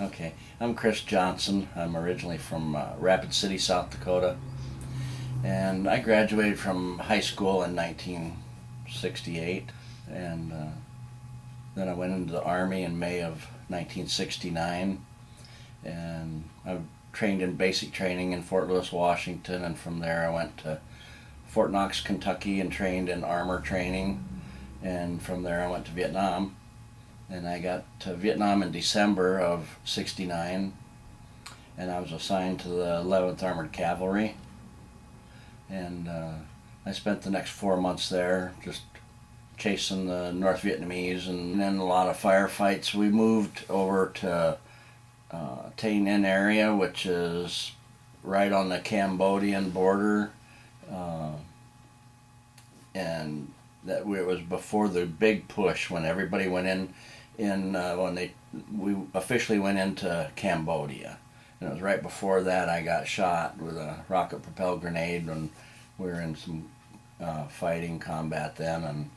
Okay, I'm Chris Johnson. I'm originally from Rapid City, South Dakota, and I graduated from high school in 1968, and then I went into the Army in May of 1969, and I trained in basic training in Fort Lewis, Washington, and from there I went to Fort Knox, Kentucky, and trained in armor training, and from there I went to Vietnam. And I got to Vietnam in December of '69, and I was assigned to the 11th Armored Cavalry, and I spent the next 4 months there just chasing the North Vietnamese and then a lot of firefights. We moved over to Tay Ninh area, which is right on the Cambodian border, uh, and that it was before the big push when everybody went in when we officially went into Cambodia. And it was right before that I got shot with a rocket propelled grenade when we were in some fighting combat then, and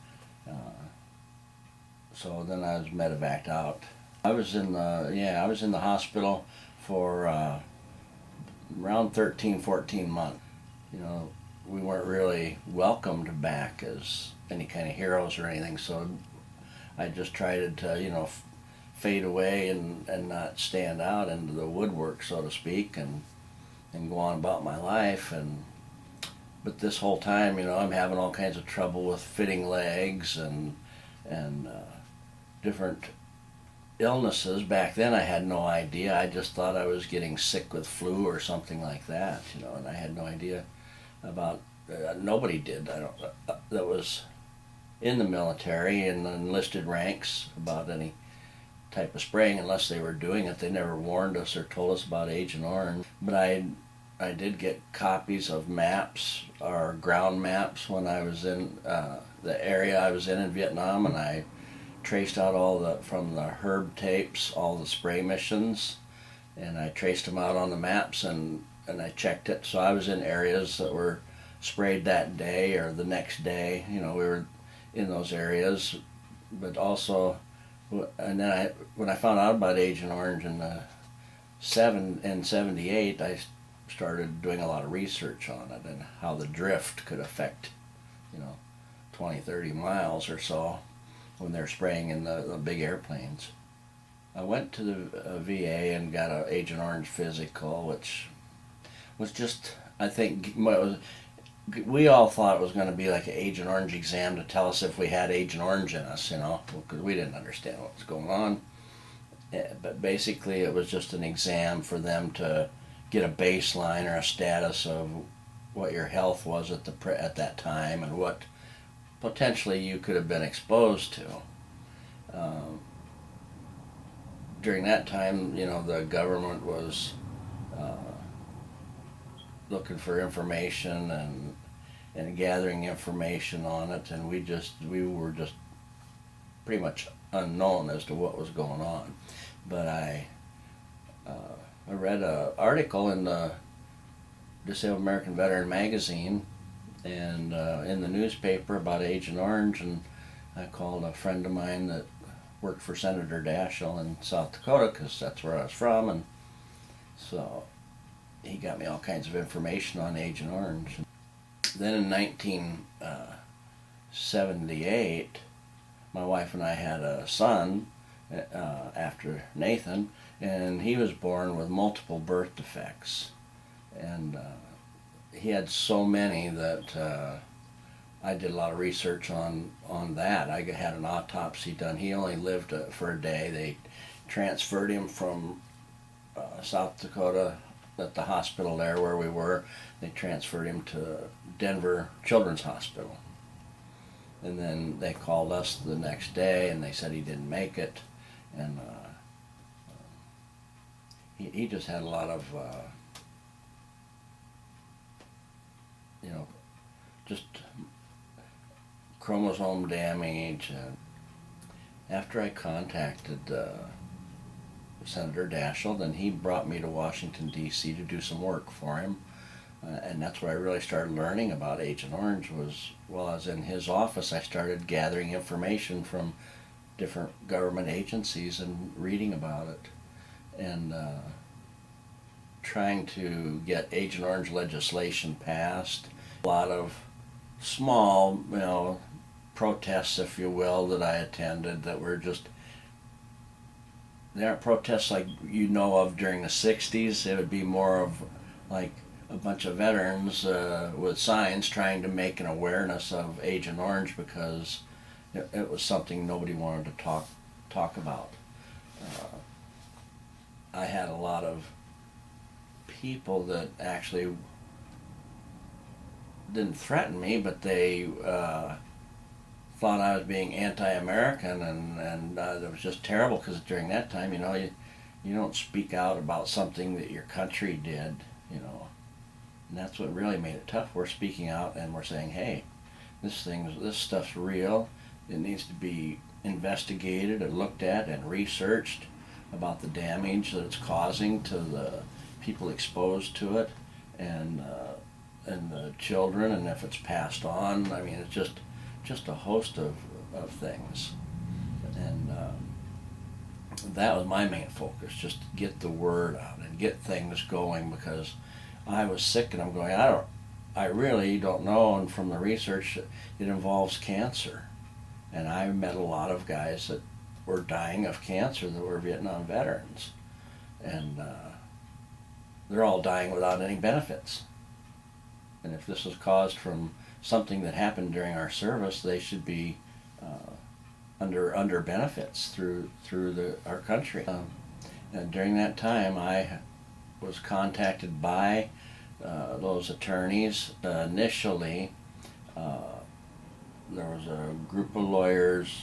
so then I was medevaced out. I was in the hospital for around 13, 14 months. You know, we weren't really welcomed back as any kind of heroes or anything, so I just tried to, fade away and not stand out into the woodwork, so to speak, and go on about my life. But this whole time, I'm having all kinds of trouble with fitting legs and different illnesses. Back then, I had no idea. I just thought I was getting sick with flu or something like that, and I had no idea about. Nobody did. I don't. That was in the military in the enlisted ranks about any type of spraying unless they were doing it. They never warned us or told us about Agent Orange. But I did get copies of maps or ground maps when I was in the area I was in Vietnam, and I traced out from the herb tapes all the spray missions, and I traced them out on the maps, and I checked it. So I was in areas that were sprayed that day or the next day. We were in those areas, but also, and then when I found out about Agent Orange in '78, I started doing a lot of research on it and how the drift could affect, you know, 20, 30 miles or so when they're spraying in the big airplanes. I went to the VA and got an Agent Orange physical, which was just, I think, we all thought it was going to be like an Agent Orange exam to tell us if we had Agent Orange in us, because we didn't understand what was going on. But basically, it was just an exam for them to get a baseline or a status of what your health was at that time and what potentially you could have been exposed to. Um, During that time, the government was uh, looking for information and gathering information on it, and we were just pretty much unknown as to what was going on. But I read an article in the Disabled American Veteran magazine and in the newspaper about Agent Orange, and I called a friend of mine that worked for Senator Daschle in South Dakota because that's where I was from, and so he got me all kinds of information on Agent Orange. Then in 1978, my wife and I had a son after Nathan, and he was born with multiple birth defects, and he had so many that I did a lot of research on that. I had an autopsy done. He only lived for a day. They transferred him from South Dakota at the hospital there where we were. They transferred him to Denver Children's Hospital. And then they called us the next day and they said he didn't make it. And he just had a lot of, just chromosome damage. After I contacted Senator Daschle, then he brought me to Washington, D.C. to do some work for him. And that's where I really started learning about Agent Orange was while I was in his office. I started gathering information from different government agencies and reading about it. and trying to get Agent Orange legislation passed. A lot of small, protests, if you will, that I attended that were just, they aren't protests like you know of during the 60s. It would be more of like a bunch of veterans with signs trying to make an awareness of Agent Orange because it was something nobody wanted to talk about. I had a lot of people that actually didn't threaten me, but they thought I was being anti-American, and it was just terrible because during that time, you don't speak out about something that your country did, and that's what really made it tough. We're speaking out and we're saying, hey, this stuff's real. It needs to be investigated and looked at and researched about the damage that it's causing to the people exposed to it, and the children, and if it's passed on. I mean, it's just a host of things, and that was my main focus, just to get the word out and get things going, because I was sick and I'm going, I really don't know, and from the research it involves cancer, and I met a lot of guys that were dying of cancer that were Vietnam veterans, and they're all dying without any benefits. And if this was caused from something that happened during our service, they should be under benefits through our country. And during that time, I was contacted by those attorneys. Initially, there was a group of lawyers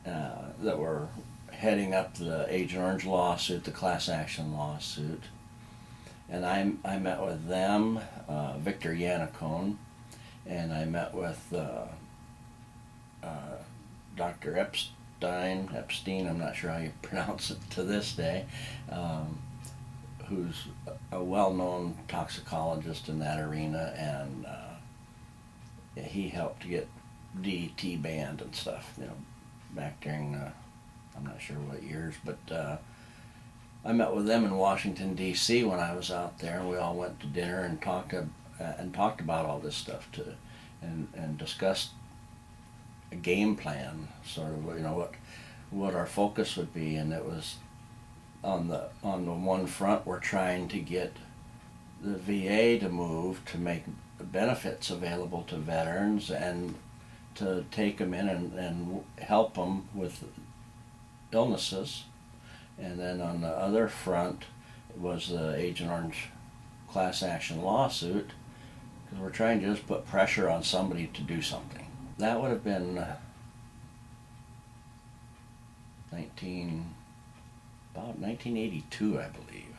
that were heading up the Agent Orange lawsuit, the class action lawsuit. And I met with them, Victor Yannicone, and I met with Dr. Epstein, I'm not sure how you pronounce it to this day, who's a well-known toxicologist in that arena, and he helped to get DET banned and stuff, back during, I'm not sure what years, but I met with them in Washington, D.C. when I was out there, and we all went to dinner and talked about all this stuff and discussed a game plan, sort of, what our focus would be. And it was on the one front, we're trying to get the VA to move to make benefits available to veterans and to take them in and help them with illnesses. And then on the other front was the Agent Orange class action lawsuit, because we're trying to just put pressure on somebody to do something. That would have been about 1982, I believe,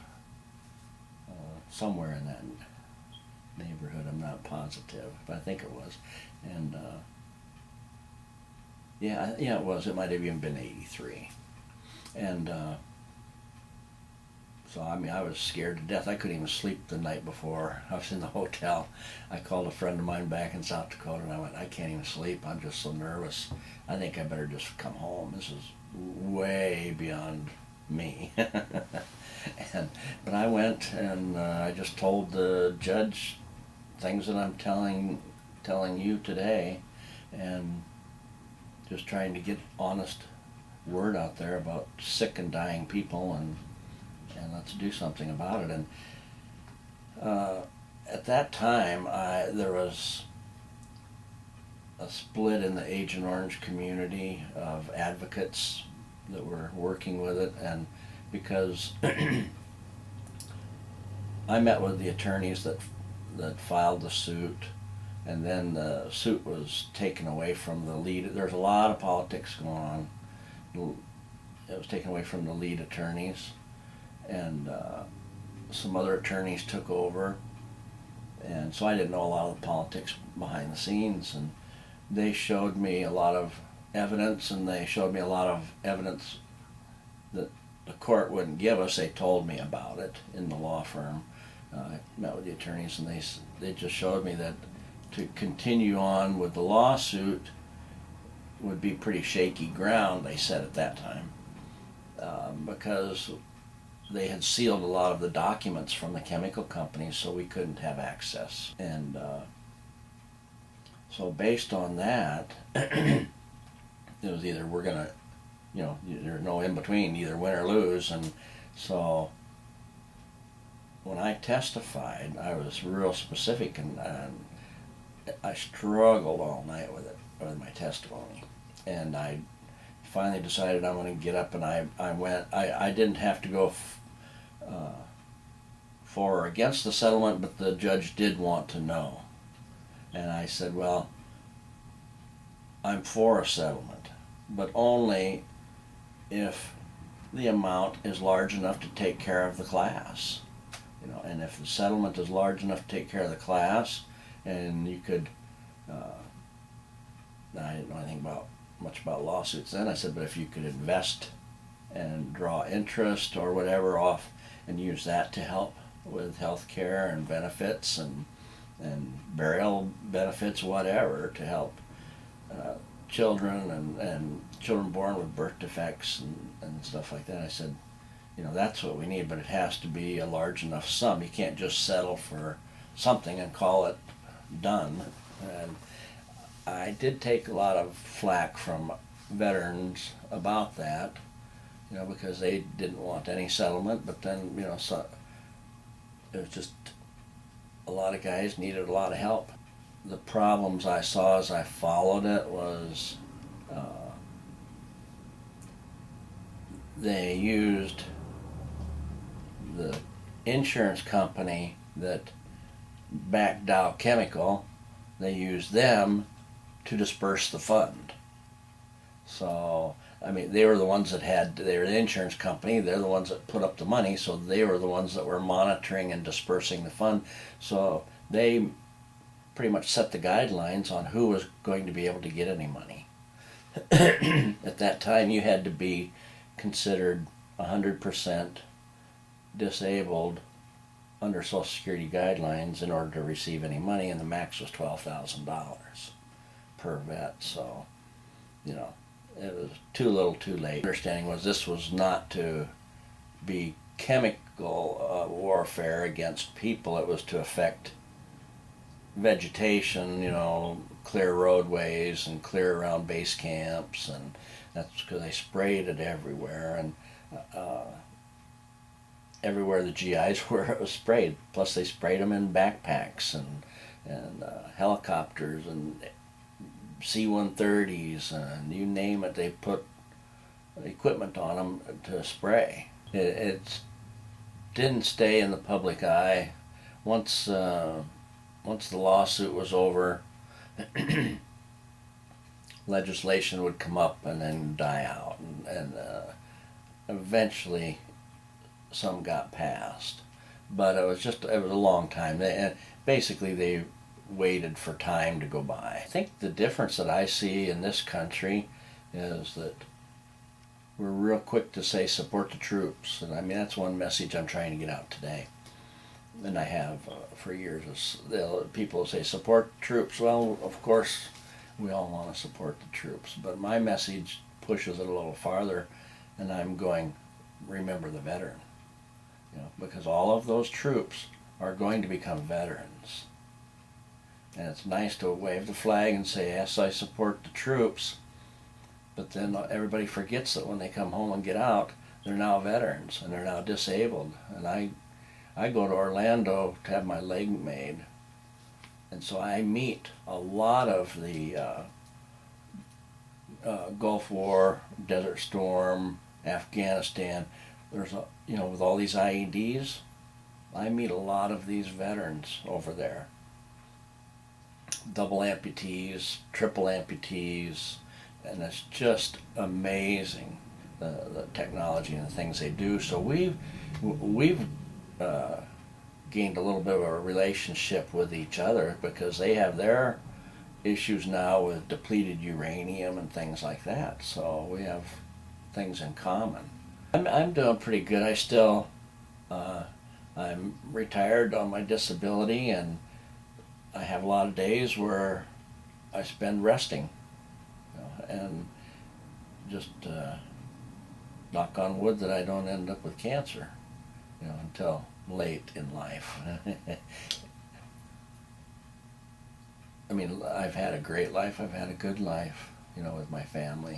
somewhere in that neighborhood. I'm not positive, but I think it was. And yeah, it was. It might have even been 83. And so, I was scared to death. I couldn't even sleep the night before. I was in the hotel. I called a friend of mine back in South Dakota, and I went, I can't even sleep. I'm just so nervous. I think I better just come home. This is way beyond me. But I went, and I just told the judge things that I'm telling you today, and just trying to get honest word out there about sick and dying people, and let's do something about it. And at that time, there was a split in the Agent Orange community of advocates that were working with it, and because I met with the attorneys that filed the suit, and then the suit was taken away from the lead. There's a lot of politics going on. It was taken away from the lead attorneys, and some other attorneys took over, and so I didn't know a lot of the politics behind the scenes. And they showed me a lot of evidence, and they showed me a lot of evidence that the court wouldn't give us. They told me about it in the law firm. I met with the attorneys, and they just showed me that to continue on with the lawsuit would be pretty shaky ground, they said at that time, because they had sealed a lot of the documents from the chemical companies, so we couldn't have access. And so based on that, it was either we're gonna, there's no in between, either win or lose. And so when I testified, I was real specific, and I struggled all night with it, with my testimony. And I finally decided I'm going to get up, and I went. I didn't have to go for or against the settlement, but the judge did want to know. And I said, well, I'm for a settlement, but only if the amount is large enough to take care of the class. And if the settlement is large enough to take care of the class, and you could, I didn't know anything much about lawsuits then. I said, but if you could invest and draw interest or whatever off and use that to help with health care and benefits and burial benefits, whatever, to help children and children born with birth defects and stuff like that. I said, that's what we need, but it has to be a large enough sum. You can't just settle for something and call it done. And I did take a lot of flack from veterans about that, because they didn't want any settlement, but then, so it was just a lot of guys needed a lot of help. The problems I saw as I followed it was they used the insurance company that backed Dow Chemical. They used them to disperse the fund. So, they were the ones that they were the insurance company, they're the ones that put up the money, so they were the ones that were monitoring and dispersing the fund. So they pretty much set the guidelines on who was going to be able to get any money. At that time, you had to be considered 100% disabled under Social Security guidelines in order to receive any money, and the max was $12,000 per vet. So, it was too little too late. Understanding was this was not to be chemical warfare against people. It was to affect vegetation, clear roadways and clear around base camps, and that's because they sprayed it everywhere, and everywhere the GIs were, it was sprayed. Plus they sprayed them in backpacks and helicopters and C-130s, and you name it, they put equipment on them to spray. It didn't stay in the public eye. Once the lawsuit was over, legislation would come up and then die out, and eventually some got passed. But it was a long time. Basically they waited for time to go by. I think the difference that I see in this country is that we're real quick to say support the troops, and that's one message I'm trying to get out today, and I have for years. People say support the troops. Well, of course we all want to support the troops, but my message pushes it a little farther, and I'm going, remember the veteran, because all of those troops are going to become veterans. And it's nice to wave the flag and say, yes, I support the troops, but then everybody forgets that when they come home and get out, they're now veterans and they're now disabled. And I go to Orlando to have my leg made, and so I meet a lot of the Gulf War, Desert Storm, Afghanistan. There's with all these IEDs, I meet a lot of these veterans over there. Double amputees, triple amputees, and it's just amazing the technology and the things they do. So we've gained a little bit of a relationship with each other because they have their issues now with depleted uranium and things like that. So we have things in common. I'm doing pretty good. I still I'm retired on my disability, and I have a lot of days where I spend resting, and just knock on wood that I don't end up with cancer. you know, until late in life. I mean, I've had a great life. I've had a good life, you know, with my family.